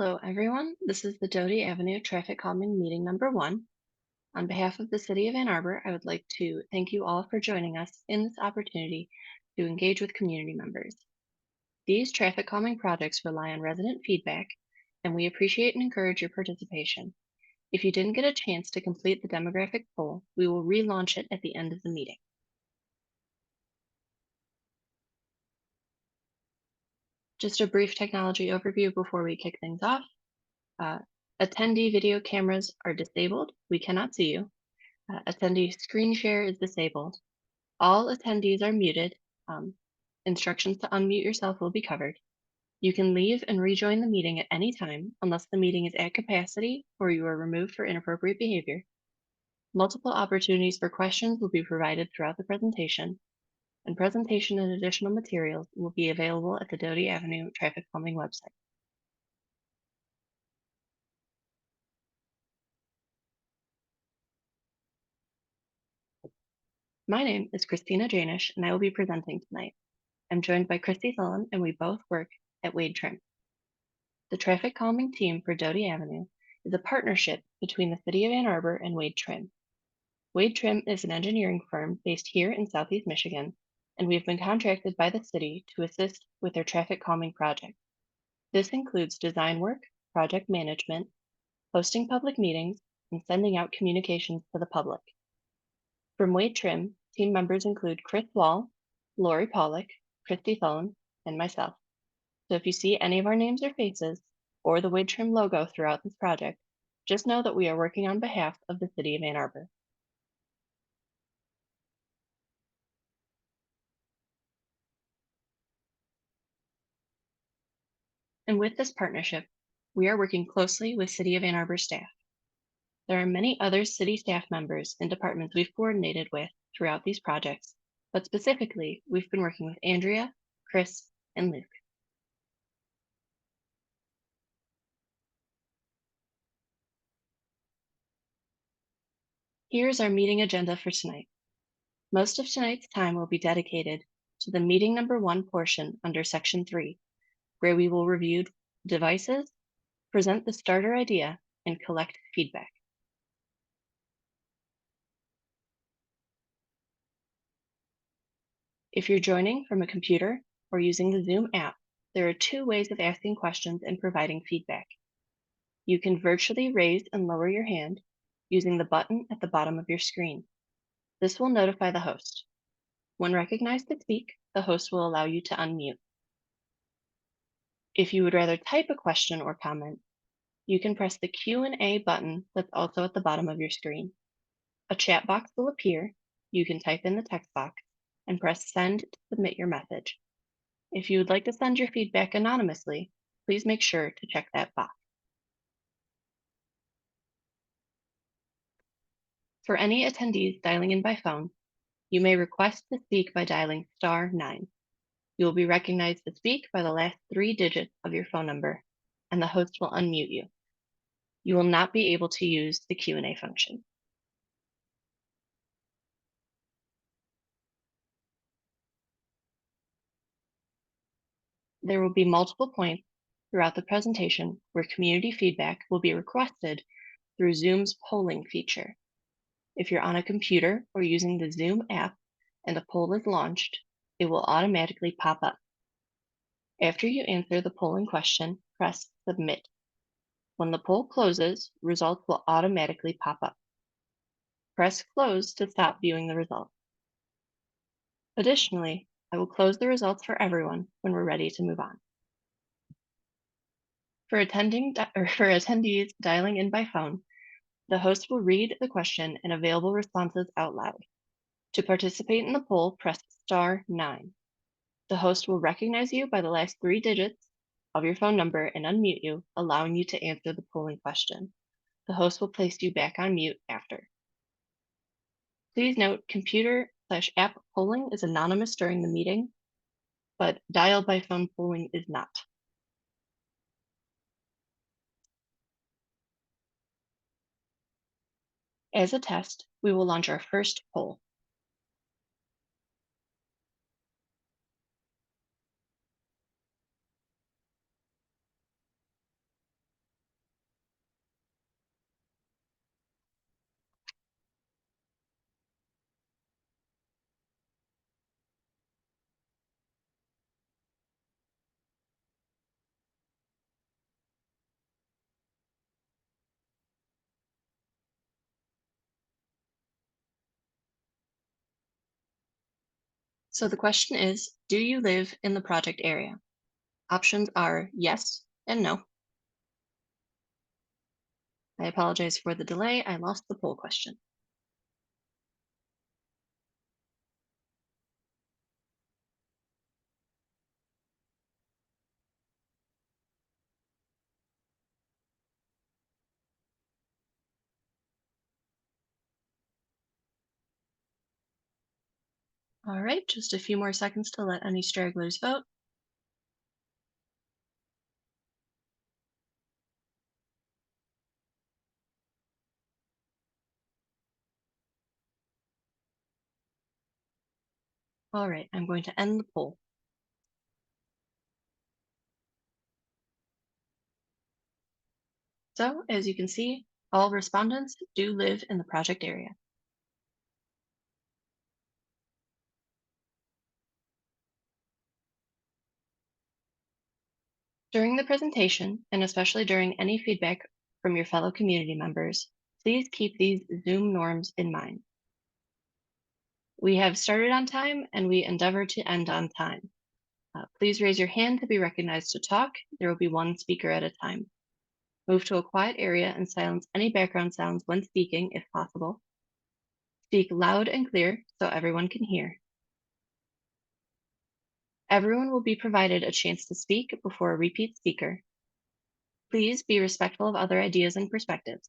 Hello, everyone. This is the Doty Avenue Traffic Calming Meeting number 1. On behalf of the City of Ann Arbor, I would like to thank you all for joining us in this opportunity to engage with community members. These traffic calming projects rely on resident feedback, and we appreciate and encourage your participation. If you didn't get a chance to complete the demographic poll, we will relaunch it at the end of the meeting. Just a brief technology overview before we kick things off. Uh, Attendee video cameras are disabled. We cannot see you. Attendee screen share is disabled. All attendees are muted. Um, Instructions to unmute yourself will be covered. You can leave and rejoin the meeting at any time unless the meeting is at capacity or you are removed for inappropriate behavior. Multiple opportunities for questions will be provided throughout the presentation, and presentation and additional materials will be available at the Doty Avenue Traffic Calming website. My name is Christina Janish, and I will be presenting tonight. I'm joined by Christy Thullen, and we both work at Wade Trim. The traffic calming team for Doty Avenue is a partnership between the City of Ann Arbor and Wade Trim. Wade Trim is an engineering firm based here in Southeast Michigan, and we have been contracted by the city to assist with their traffic calming project. This includes design work, project management, hosting public meetings, and sending out communications to the public. From Wade Trim, team members include Chris Wall, Lori Pollock, Christy Thullen, and myself. So if you see any of our names or faces, or the Wade Trim logo throughout this project, just know that we are working on behalf of the City of Ann Arbor. And with this partnership, we are working closely with City of Ann Arbor staff. There are many other city staff members and departments we've coordinated with throughout these projects, but specifically, we've been working with Andrea, Chris, and Luke. Here's our meeting agenda for tonight. Most of tonight's time will be dedicated to the meeting number 1 portion under section 3, where we will review devices, present the starter idea, and collect feedback. If you're joining from a computer or using the Zoom app, there are 2 ways of asking questions and providing feedback. You can virtually raise and lower your hand using the button at the bottom of your screen. This will notify the host. When recognized to speak, the host will allow you to unmute. If you would rather type a question or comment, you can press the Q&A button that's also at the bottom of your screen. A chat box will appear. You can type in the text box and press send to submit your message. If you would like to send your feedback anonymously, please make sure to check that box. For any attendees dialing in by phone, you may request to speak by dialing *9. You will be recognized to speak by the last 3 digits of your phone number, and the host will unmute you. You will not be able to use the Q&A function. There will be multiple points throughout the presentation where community feedback will be requested through Zoom's polling feature. If you're on a computer or using the Zoom app and a poll is launched, it will automatically pop up. After you answer the polling question, press Submit. When the poll closes, results will automatically pop up. Press Close to stop viewing the results. Additionally, I will close the results for everyone when we're ready to move on. For attendees dialing in by phone, the host will read the question and available responses out loud. To participate in the poll, press *9. The host will recognize you by the last 3 digits of your phone number and unmute you, allowing you to answer the polling question. The host will place you back on mute after. Please note, computer/app polling is anonymous during the meeting, but dial by phone polling is not. As a test, we will launch our first poll. So the question is, do you live in the project area? Options are yes and no. I apologize for the delay. I lost the poll question. All right, just a few more seconds to let any stragglers vote. All right, I'm going to end the poll. So as you can see, all respondents do live in the project area. During the presentation, and especially during any feedback from your fellow community members, please keep these Zoom norms in mind. We have started on time and we endeavor to end on time. Please raise your hand to be recognized to talk. There will be one speaker at a time. Move to a quiet area and silence any background sounds when speaking if possible. Speak loud and clear so everyone can hear. Everyone will be provided a chance to speak before a repeat speaker. Please be respectful of other ideas and perspectives.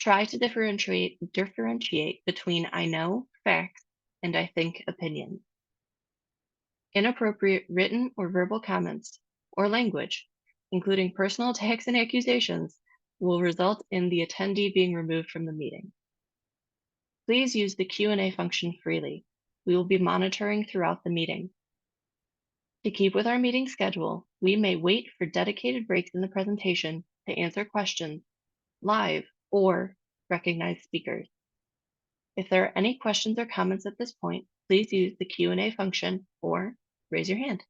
Try to differentiate between I know facts and I think opinions. Inappropriate written or verbal comments or language, including personal attacks and accusations, will result in the attendee being removed from the meeting. Please use the Q&A function freely. We will be monitoring throughout the meeting. To keep with our meeting schedule, we may wait for dedicated breaks in the presentation to answer questions live or recognize speakers. If there are any questions or comments at this point, please use the Q&A function or raise your hand.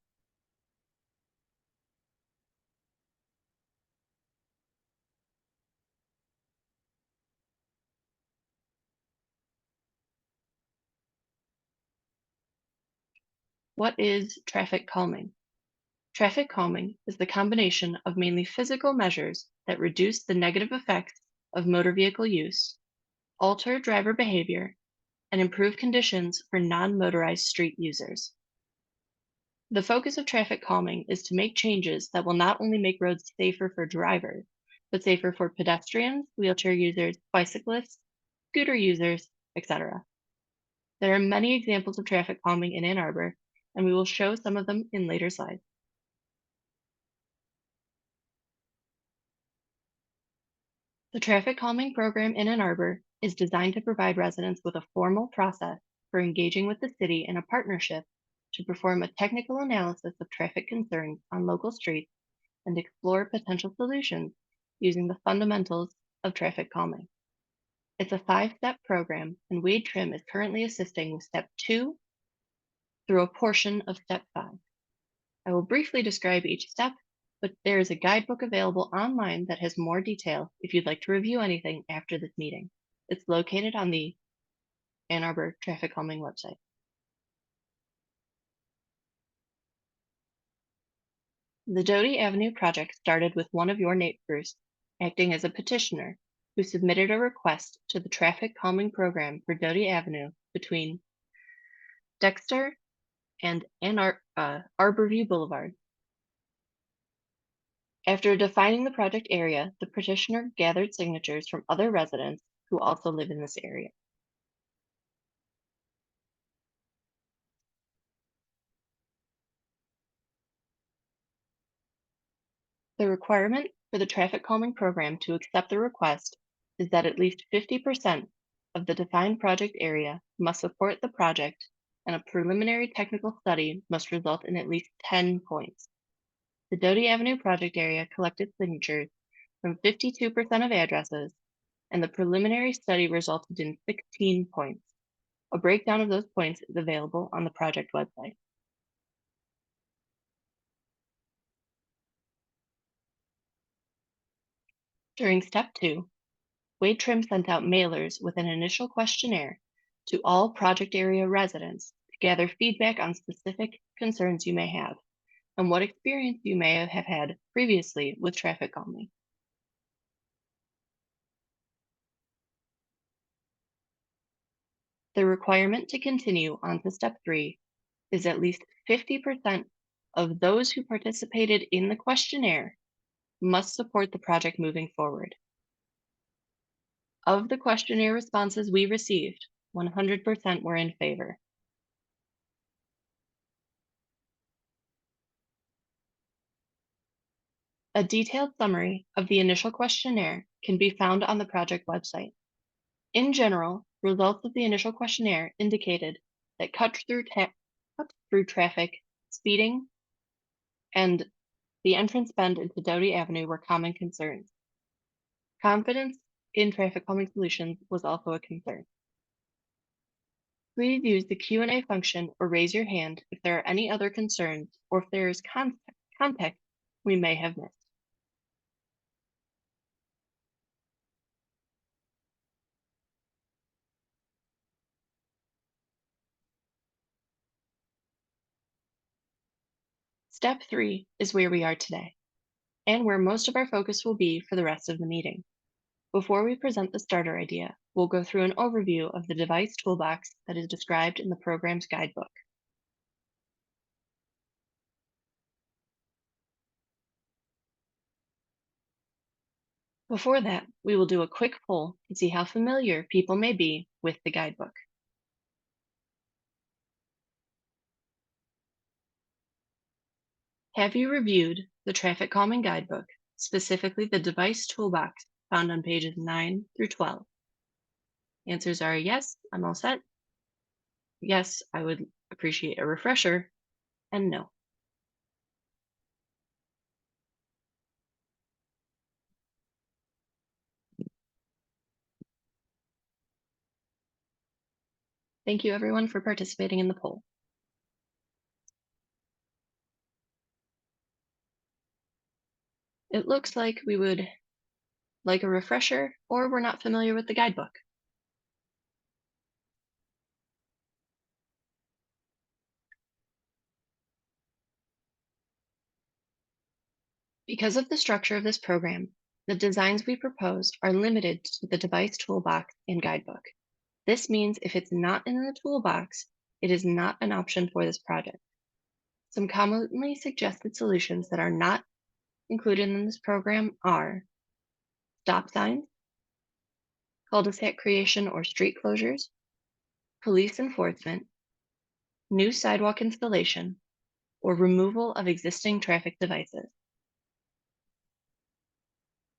What is traffic calming? Traffic calming is the combination of mainly physical measures that reduce the negative effects of motor vehicle use, alter driver behavior, and improve conditions for non-motorized street users. The focus of traffic calming is to make changes that will not only make roads safer for drivers, but safer for pedestrians, wheelchair users, bicyclists, scooter users, etc. There are many examples of traffic calming in Ann Arbor, and we will show some of them in later slides. The traffic calming program in Ann Arbor is designed to provide residents with a formal process for engaging with the city in a partnership to perform a technical analysis of traffic concerns on local streets and explore potential solutions using the fundamentals of traffic calming. It's a 5-step program, and Wade Trim is currently assisting with step 2 through a portion of step 5. I will briefly describe each step, but there is a guidebook available online that has more detail if you'd like to review anything after this meeting. It's located on the Ann Arbor Traffic Calming website. The Doty Avenue project started with one of your neighbors acting as a petitioner who submitted a request to the traffic calming program for Doty Avenue between Dexter and Arborview Boulevard. After defining the project area, the petitioner gathered signatures from other residents who also live in this area. The requirement for the traffic calming program to accept the request is that at least 50% of the defined project area must support the project, and a preliminary technical study must result in at least 10 points. The Doty Avenue project area collected signatures from 52% of addresses, and the preliminary study resulted in 16 points. A breakdown of those points is available on the project website. During step 2, Wade Trim sent out mailers with an initial questionnaire to all project area residents to gather feedback on specific concerns you may have and what experience you may have had previously with traffic calming. The requirement to continue on to step 3 is at least 50% of those who participated in the questionnaire must support the project moving forward. Of the questionnaire responses we received, 100% were in favor. A detailed summary of the initial questionnaire can be found on the project website. In general, results of the initial questionnaire indicated that cut-through traffic, speeding, and the entrance bend into Doty Avenue were common concerns. Confidence in traffic calming solutions was also a concern. Please use the Q&A function or raise your hand if there are any other concerns or if there is context we may have missed. Step 3 is where we are today, and where most of our focus will be for the rest of the meeting. Before we present the starter idea, we'll go through an overview of the device toolbox that is described in the program's guidebook. Before that, we will do a quick poll to see how familiar people may be with the guidebook. Have you reviewed the traffic calming guidebook, specifically the device toolbox found on pages 9 through 12? Answers are yes, I'm all set. Yes, I would appreciate a refresher, and no. Thank you everyone for participating in the poll. It looks like we would like a refresher or we're not familiar with the guidebook. Because of the structure of this program, the designs we propose are limited to the device toolbox and guidebook. This means if it's not in the toolbox, it is not an option for this project. Some commonly suggested solutions that are not included in this program are stop signs, cul-de-sac creation or street closures, police enforcement, new sidewalk installation, or removal of existing traffic devices.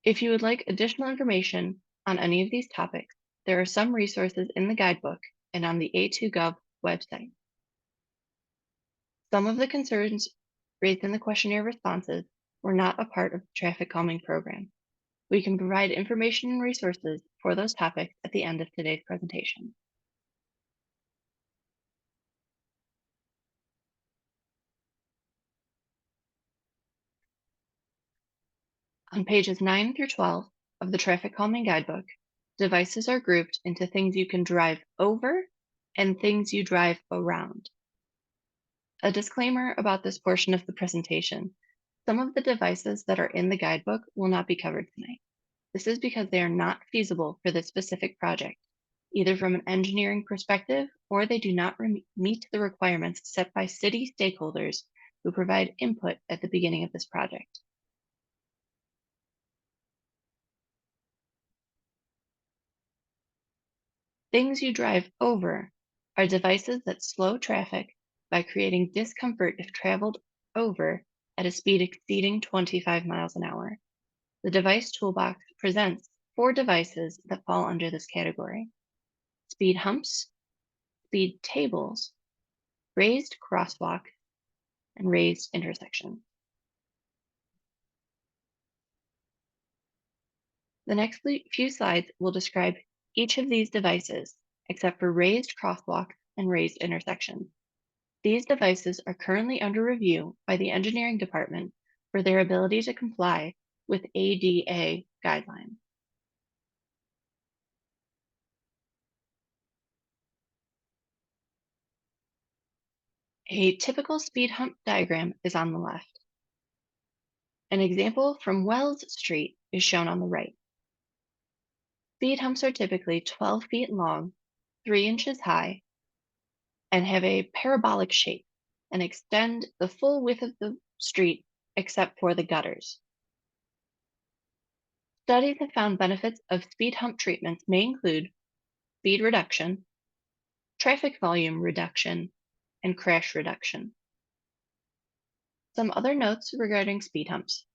If you would like additional information on any of these topics, there are some resources in the guidebook and on the A2Gov website. Some of the concerns raised in the questionnaire responses were not a part of the traffic calming program. We can provide information and resources for those topics at the end of today's presentation. On pages 9 through 12 of the traffic calming guidebook, devices are grouped into things you can drive over and things you drive around. A disclaimer about this portion of the presentation. Some of the devices that are in the guidebook will not be covered tonight. This is because they are not feasible for this specific project, either from an engineering perspective or they do not meet the requirements set by city stakeholders who provide input at the beginning of this project. Things you drive over are devices that slow traffic by creating discomfort if traveled over at a speed exceeding 25 miles an hour. The device toolbox presents 4 devices that fall under this category: speed humps, speed tables, raised crosswalk, and raised intersection. The next few slides will describe each of these devices, except for raised crosswalks and raised intersections. These devices are currently under review by the engineering department for their ability to comply with ADA guidelines. A typical speed hump diagram is on the left. An example from Wells Street is shown on the right. Speed humps are typically 12 feet long, 3 inches high, and have a parabolic shape and extend the full width of the street except for the gutters. Studies have found benefits of speed hump treatments may include speed reduction, traffic volume reduction, and crash reduction. Some other notes regarding speed humps.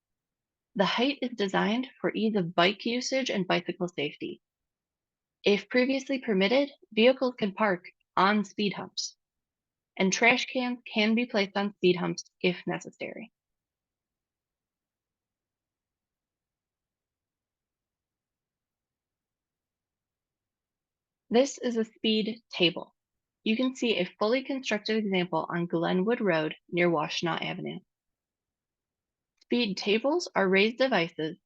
The height is designed for ease of bike usage and bicycle safety. If previously permitted, vehicles can park on speed humps, and trash cans can be placed on speed humps if necessary. This is a speed table. You can see a fully constructed example on Glenwood Road near Washtenaw Avenue. Speed tables are raised devices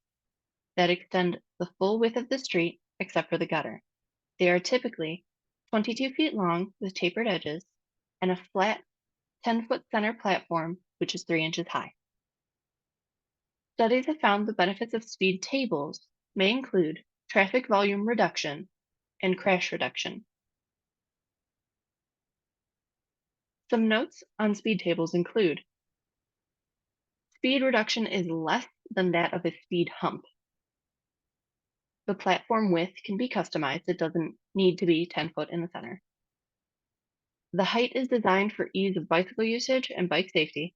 that extend the full width of the street except for the gutter. They are typically 22 feet long with tapered edges and a flat 10-foot center platform, which is 3 inches high. Studies have found the benefits of speed tables may include traffic volume reduction and crash reduction. Some notes on speed tables include speed reduction is less than that of a speed hump. The platform width can be customized. It doesn't need to be 10 foot in the center. The height is designed for ease of bicycle usage and bike safety.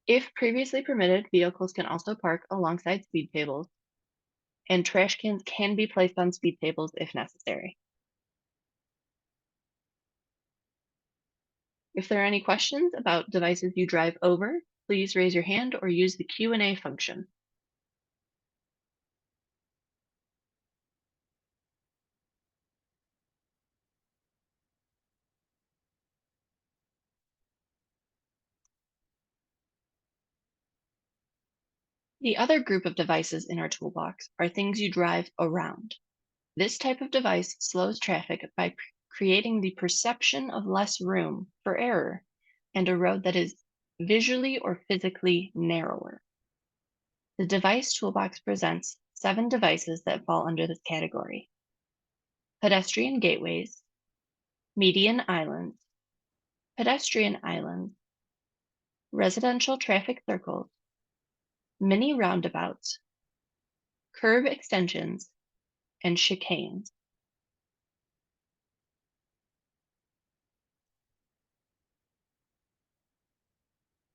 If previously permitted, vehicles can also park alongside speed tables, and trash cans can be placed on speed tables if necessary. If there are any questions about devices you drive over, please raise your hand or use the Q&A function. The other group of devices in our toolbox are things you drive around. This type of device slows traffic by creating the perception of less room for error and a road that is visually or physically narrower. The device toolbox presents 7 devices that fall under this category: pedestrian gateways, median islands, pedestrian islands, residential traffic circles, mini roundabouts, curb extensions, and chicanes.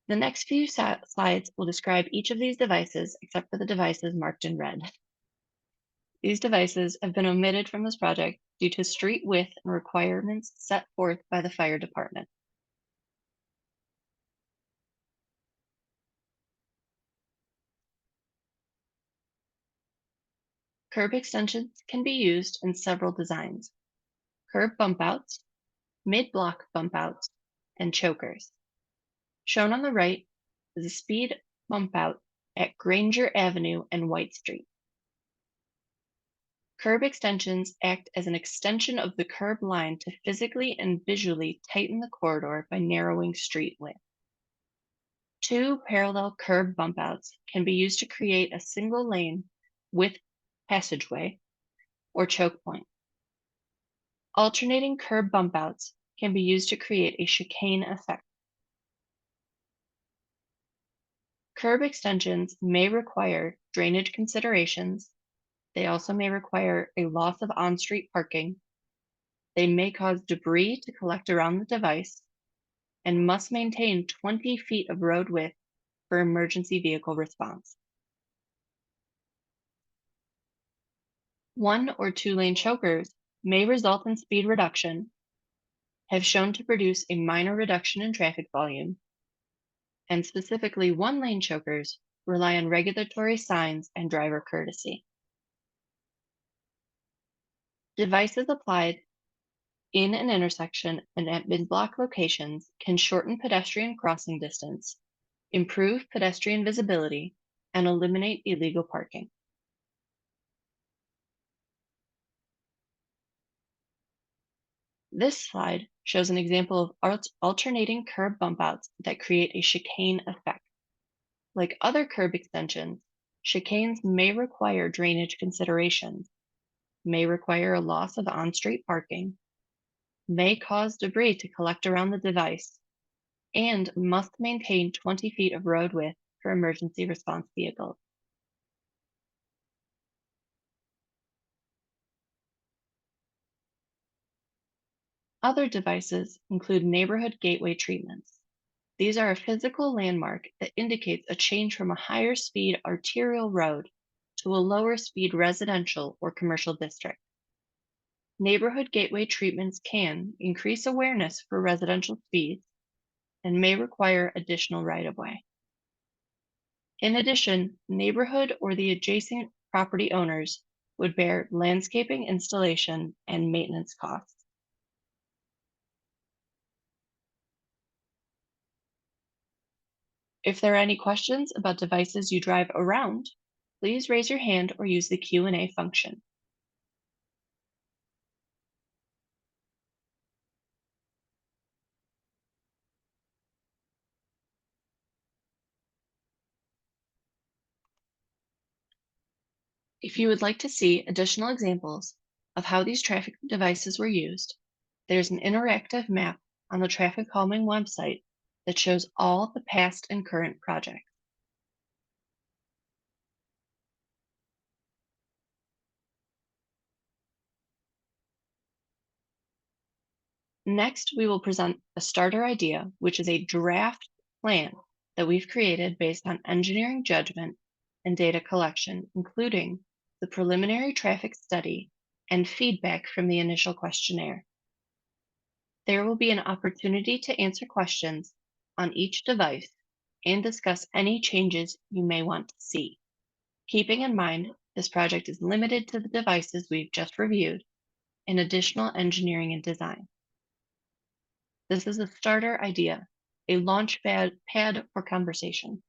The next few slides will describe each of these devices except for the devices marked in red. These devices have been omitted from this project due to street width and requirements set forth by the fire department. Curb extensions can be used in several designs: curb bump outs, mid-block bump outs, and chokers. Shown on the right is a speed bump out at Granger Avenue and White Street. Curb extensions act as an extension of the curb line to physically and visually tighten the corridor by narrowing street width. 2 parallel curb bump outs can be used to create a single lane with passageway or choke point. Alternating curb bump outs can be used to create a chicane effect. Curb extensions may require drainage considerations. They also may require a loss of on-street parking. They may cause debris to collect around the device and must maintain 20 feet of road width for emergency vehicle response. 1 or 2 lane chokers may result in speed reduction, have shown to produce a minor reduction in traffic volume, and specifically 1 lane chokers rely on regulatory signs and driver courtesy. Devices applied in an intersection and at mid-block locations can shorten pedestrian crossing distance, improve pedestrian visibility, and eliminate illegal parking. This slide shows an example of alternating curb bump outs that create a chicane effect. Like other curb extensions, chicanes may require drainage considerations, may require a loss of on-street parking, may cause debris to collect around the device, and must maintain 20 feet of road width for emergency response vehicles. Other devices include neighborhood gateway treatments. These are a physical landmark that indicates a change from a higher speed arterial road to a lower speed residential or commercial district. Neighborhood gateway treatments can increase awareness for residential speeds and may require additional right of way. In addition, neighborhood or the adjacent property owners would bear landscaping installation and maintenance costs. If there are any questions about devices you drive around, please raise your hand or use the Q&A function. If you would like to see additional examples of how these traffic devices were used, there's an interactive map on the traffic calming website that shows all the past and current projects. Next, we will present a starter idea, which is a draft plan that we've created based on engineering judgment and data collection, including the preliminary traffic study and feedback from the initial questionnaire. There will be an opportunity to answer questions on each device and discuss any changes you may want to see. Keeping in mind, this project is limited to the devices we've just reviewed and additional engineering and design. This is a starter idea, a launch pad for conversation.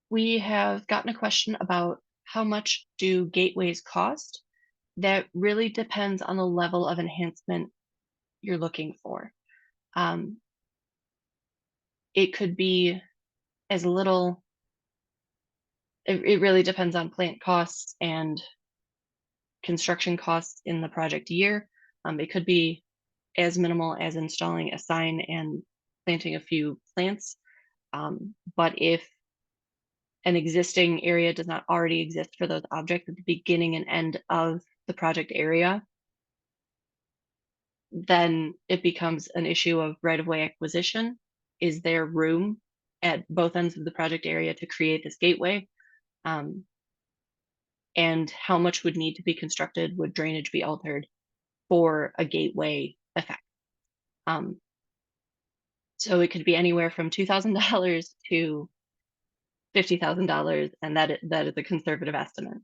We have gotten a question about how much do gateways cost? That really depends on the level of enhancement you're looking for. Um, it could be as little, it really depends on plant costs and construction costs in the project year. It could be as minimal as installing a sign and planting a few plants. But if an existing area does not already exist for those objects at the beginning and end of the project area, then it becomes an issue of right-of-way acquisition. Is there room at both ends of the project area to create this gateway? And how much would need to be constructed? Would drainage be altered for a gateway effect? So it could be anywhere from $2,000 to $50,000, and that is a conservative estimate.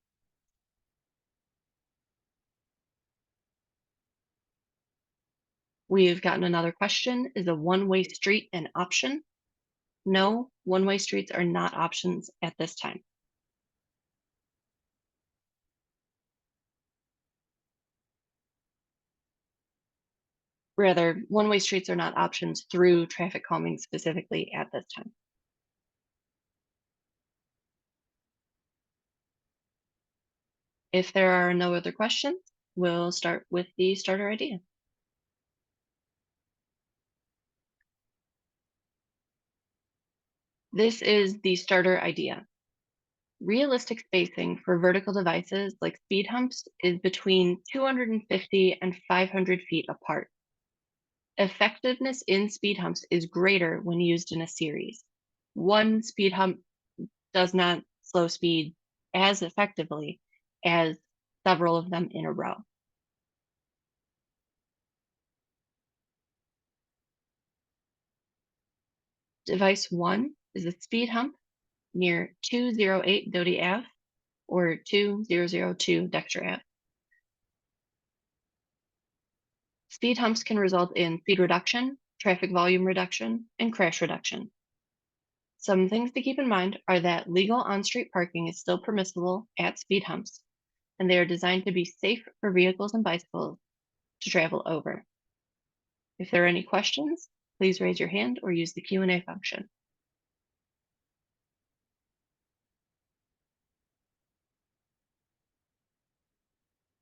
We've gotten another question: is a one-way street an option? No, one-way streets are not options at this time. Rather, one-way streets are not options through traffic calming specifically at this time. If there are no other questions, we'll start with the starter idea. This is the starter idea. Realistic spacing for vertical devices like speed humps is between 250 and 500 feet apart. Effectiveness in speed humps is greater when used in a series. One speed hump does not slow speed as effectively as several of them in a row. Device 1 is a speed hump near 208 Doty Ave or 2002 Dexter Ave. Speed humps can result in speed reduction, traffic volume reduction, and crash reduction. Some things to keep in mind are that legal on-street parking is still permissible at speed humps, and they are designed to be safe for vehicles and bicycles to travel over. If there are any questions, please raise your hand or use the Q&A function.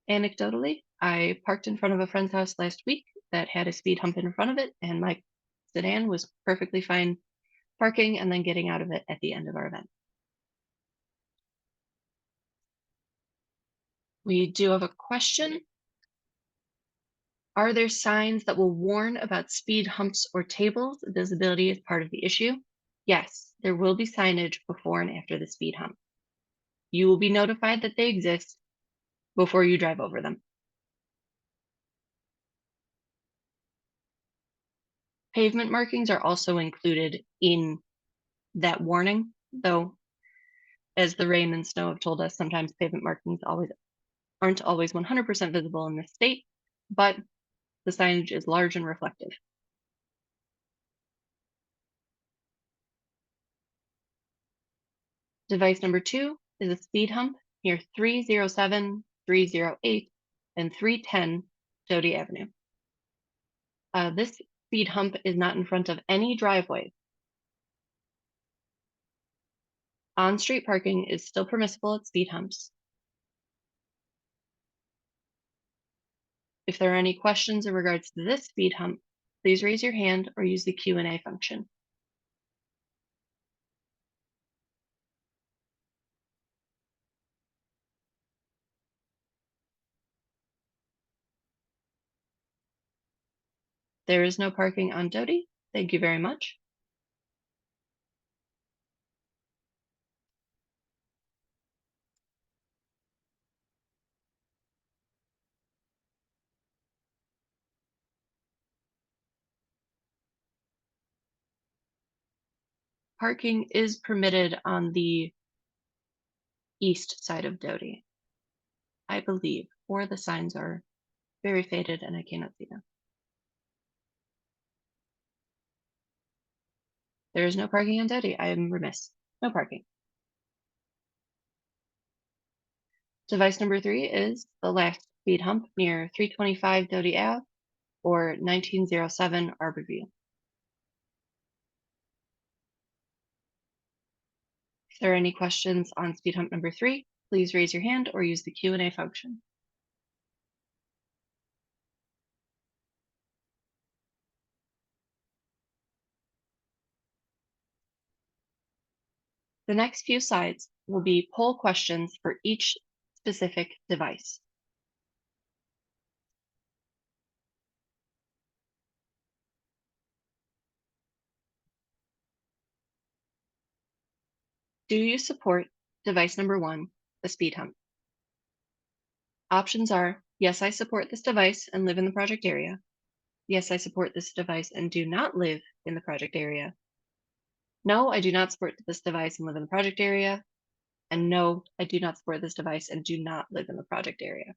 Anecdotally, I parked in front of a friend's house last week that had a speed hump in front of it, and my sedan was perfectly fine parking and then getting out of it at the end of our event. We do have a question. Are there signs that will warn about speed humps or tables? Visibility is part of the issue. Yes, there will be signage before and after the speed hump. You will be notified that they exist before you drive over them. Pavement markings are also included in that warning, though, as the rain and snow have told us, sometimes pavement markings aren't always 100% visible in this state, but the signage is large and reflective. Device number 2 is a speed hump near 307, 308, and 310 Doty Avenue. This speed hump is not in front of any driveway. On-street parking is still permissible at speed humps. If there are any questions in regards to this speed hump, please raise your hand or use the Q&A function. There is no parking on Doty. Thank you very much. Parking is permitted on the east side of Doty, I believe, or the signs are very faded and I cannot see them. There is no parking on Doty. I am remiss. No parking. Device number 3 is the last speed hump near 325 Doty Ave or 1907 Arborview. If there are any questions on speed hump number 3, please raise your hand or use the Q&A function. The next few slides will be poll questions for each specific device. Do you support device number 1, the speed hump? Options are, yes, I support this device and live in the project area. Yes, I support this device and do not live in the project area. No, I do not support this device and live in the project area. And no, I do not support this device and do not live in the project area.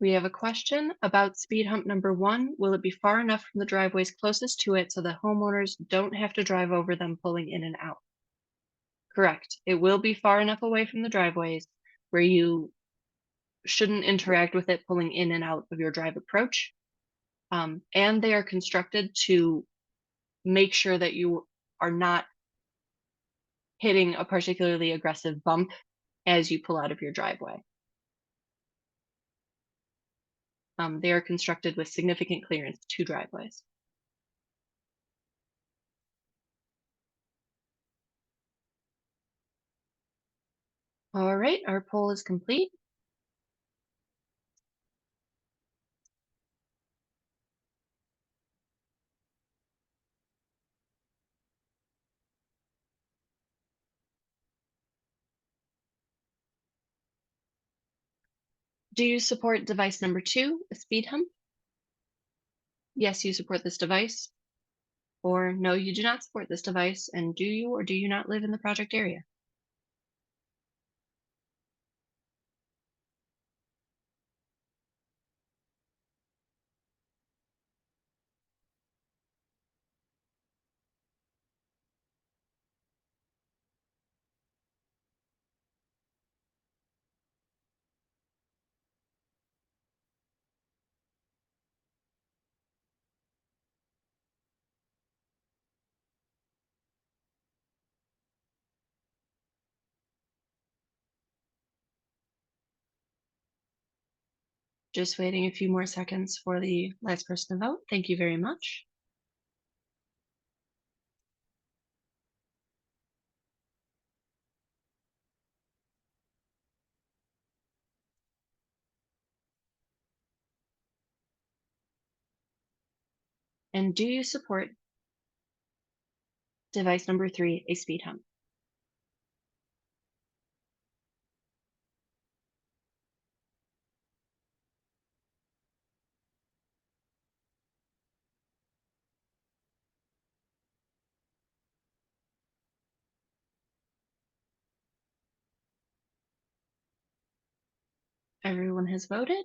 We have a question about speed hump number 1. Will it be far enough from the driveways closest to it so that homeowners don't have to drive over them pulling in and out? Correct. It will be far enough away from the driveways where you shouldn't interact with it pulling in and out of your drive approach. And they are constructed to make sure that you are not hitting a particularly aggressive bump as you pull out of your driveway. They are constructed with significant clearance to driveways. All right, our poll is complete. Do you support device number 2, a speed hump? Yes, you support this device. Or no, you do not support this device. And do you or do you not live in the project area? Just waiting a few more seconds for the last person to vote. Thank you very much. And do you support device number 3, a speed hump? Everyone has voted.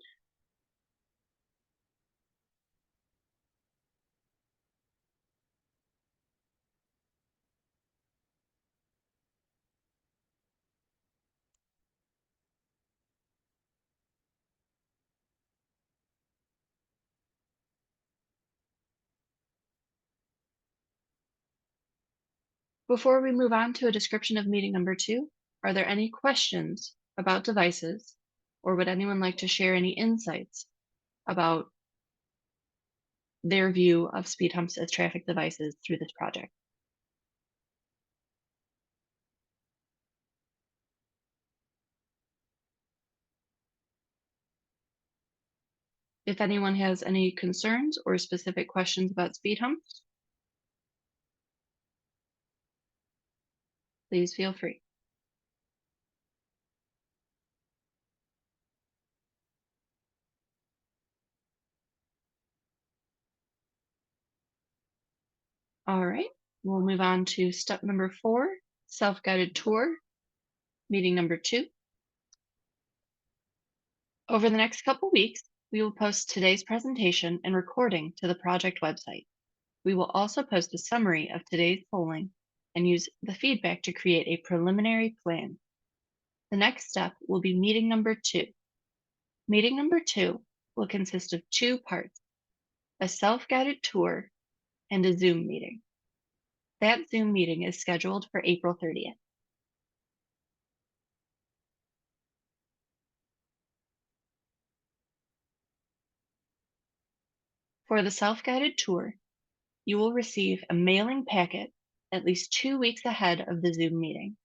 Before we move on to a description of meeting number 2, are there any questions about devices, or would anyone like to share any insights about their view of speed humps as traffic devices through this project? If anyone has any concerns or specific questions about speed humps, please feel free. All right, we'll move on to step number 4, self-guided tour, meeting number 2. Over the next couple weeks, we will post today's presentation and recording to the project website. We will also post a summary of today's polling and use the feedback to create a preliminary plan. The next step will be meeting number 2. Meeting number 2 will consist of 2 parts, a self-guided tour and a Zoom meeting. That Zoom meeting is scheduled for April 30th. For the self-guided tour, you will receive a mailing packet at least 2 weeks ahead of the Zoom meeting.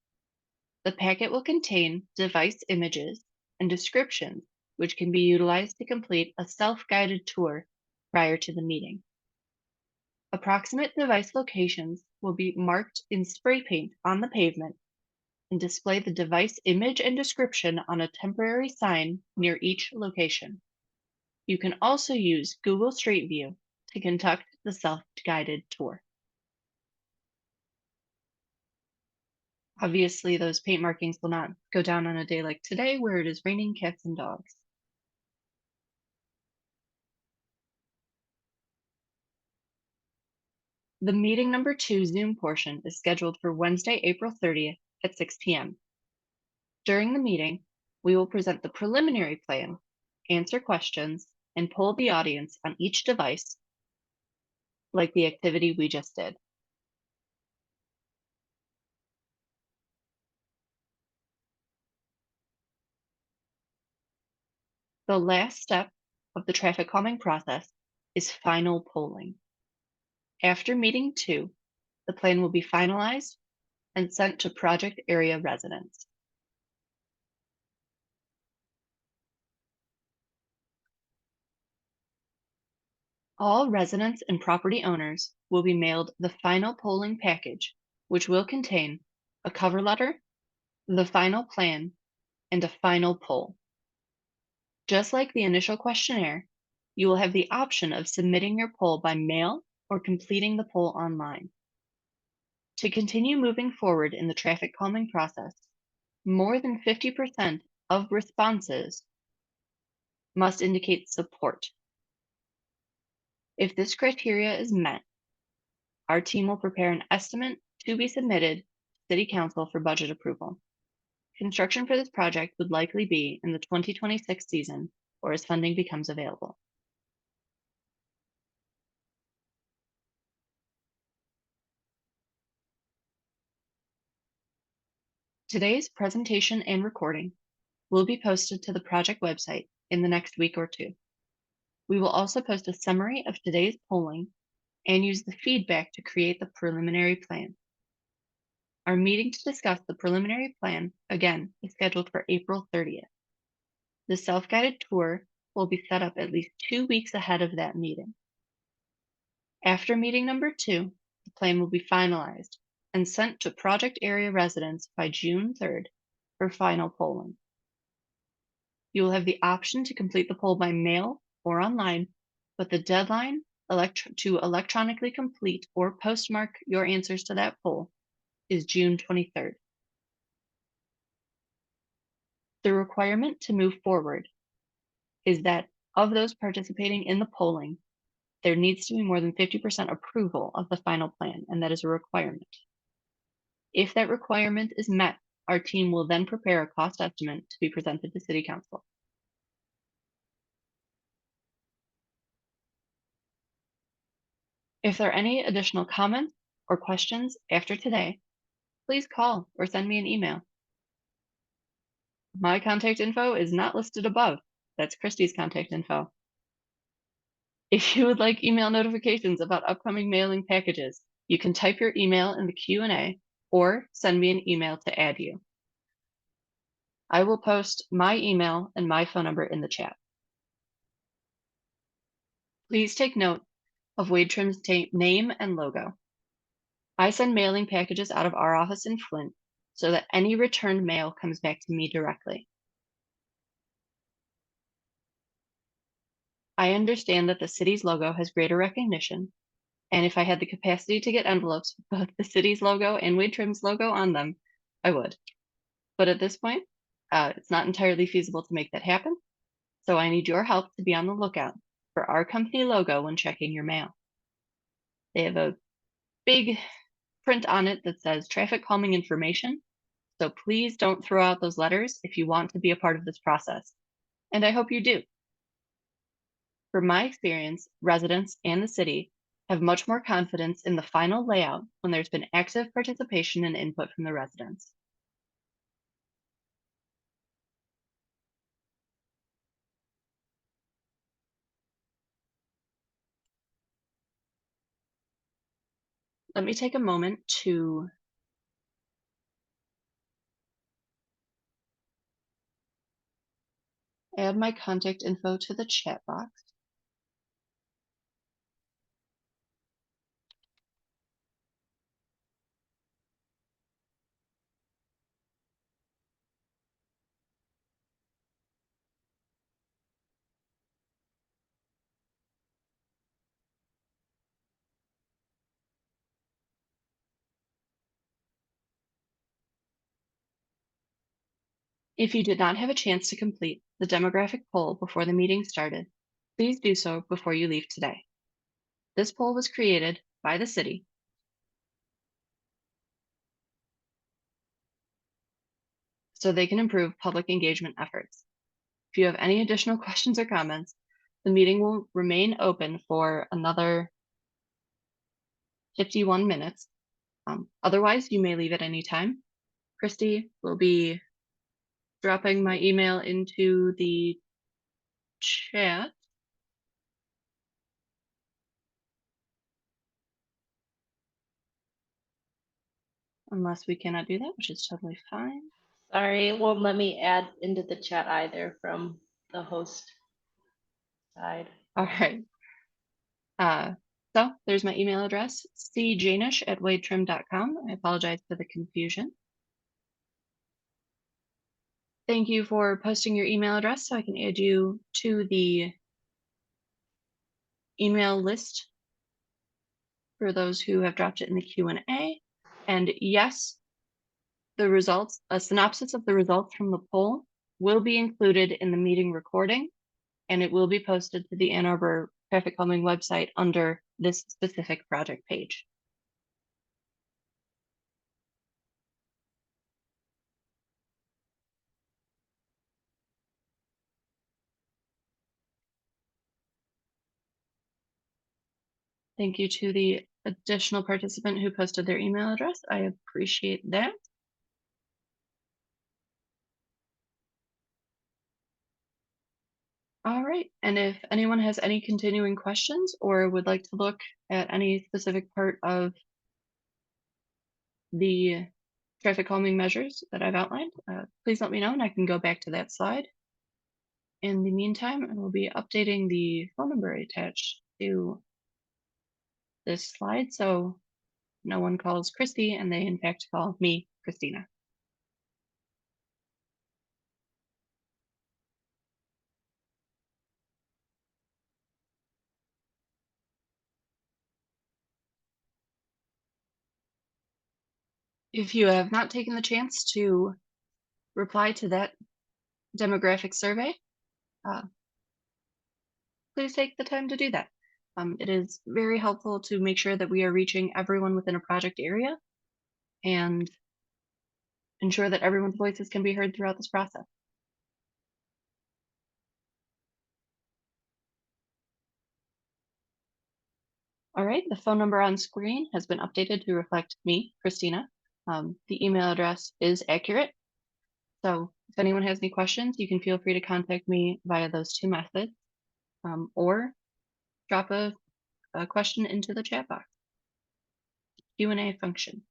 The packet will contain device images and descriptions which can be utilized to complete a self-guided tour prior to the meeting. Approximate device locations will be marked in spray paint on the pavement and display the device image and description on a temporary sign near each location. You can also use Google Street View to conduct the self-guided tour. Obviously, those paint markings will not go down on a day like today where it is raining cats and dogs. The meeting number 2 Zoom portion is scheduled for Wednesday, April 30th at 6 p.m. During the meeting, we will present the preliminary plan, answer questions, and poll the audience on each device, like the activity we just did. The last step of the traffic calming process is final polling. After meeting 2, the plan will be finalized and sent to project area residents. All residents and property owners will be mailed the final polling package, which will contain a cover letter, the final plan, and a final poll. Just like the initial questionnaire, you will have the option of submitting your poll by mail or completing the poll online. To continue moving forward in the traffic calming process, more than 50% of responses must indicate support. If this criteria is met, our team will prepare an estimate to be submitted to City Council for budget approval. Construction for this project would likely be in the 2026 season or as funding becomes available. Today's presentation and recording will be posted to the project website in the next week or two. We will also post a summary of today's polling and use the feedback to create the preliminary plan. Our meeting to discuss the preliminary plan, again, is scheduled for April 30th. The self-guided tour will be set up at least 2 weeks ahead of that meeting. After meeting number 2, the plan will be finalized and sent to project area residents by June 3rd for final polling. You will have the option to complete the poll by mail or online, but the deadline to electronically complete or postmark your answers to that poll is June 23rd. The requirement to move forward is that of those participating in the polling, there needs to be more than 50% approval of the final plan, and that is a requirement. If that requirement is met, our team will then prepare a cost estimate to be presented to City Council. If there are any additional comments or questions after today, please call or send me an email. My contact info is not listed above. That's Christy's contact info. If you would like email notifications about upcoming mailing packages, you can type your email in the Q&A or send me an email to add you. I will post my email and my phone number in the chat. Please take note of Wade Trim's name and logo. I send mailing packages out of our office in Flint so that any returned mail comes back to me directly. I understand that the city's logo has greater recognition, and if I had the capacity to get envelopes with both the city's logo and Wade Trim's logo on them, I would. But at this point, it's not entirely feasible to make that happen, so I need your help to be on the lookout for our company logo when checking your mail. They have a big print on it that says traffic calming information, so please don't throw out those letters if you want to be a part of this process, and I hope you do. From my experience, residents and the city have much more confidence in the final layout when there's been active participation and input from the residents. Let me take a moment to add my contact info to the chat box. If you did not have a chance to complete the demographic poll before the meeting started, please do so before you leave today. This poll was created by the city so they can improve public engagement efforts. If you have any additional questions or comments, the meeting will remain open for another 51 minutes. Otherwise, you may leave at any time. Christy will be dropping my email into the chat. Unless we cannot do that, which is totally fine. Sorry, it won't let me add into the chat either from the host side. All right. So there's my email address, cjanish@wadetrim.com. I apologize for the confusion. Thank you for posting your email address so I can add you to the email list for those who have dropped it in the Q&A. And yes, the results, a synopsis of the results from the poll will be included in the meeting recording, and it will be posted to the Ann Arbor Traffic Calming website under this specific project page. Thank you to the additional participant who posted their email address. I appreciate that. All right. And if anyone has any continuing questions or would like to look at any specific part of the traffic calming measures that I've outlined, please let me know and I can go back to that slide. In the meantime, I will be updating the phone number attached to this slide so no one calls Christy and they in fact call me Christina. If you have not taken the chance to reply to that demographic survey, uh, please take the time to do that. It is very helpful to make sure that we are reaching everyone within a project area and ensure that everyone's voices can be heard throughout this process. All right, the phone number on screen has been updated to reflect me, Christina. The email address is accurate. So if anyone has any questions, you can feel free to contact me via those two methods or drop a question into the chat box. Q&A function.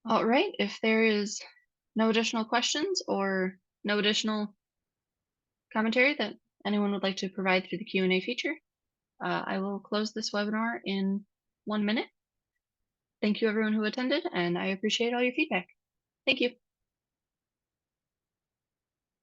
All right, if there is no additional questions or no additional commentary that anyone would like to provide through the Q&A feature, I will close this webinar in 1 minute. Thank you everyone who attended, and I appreciate all your feedback. Thank you.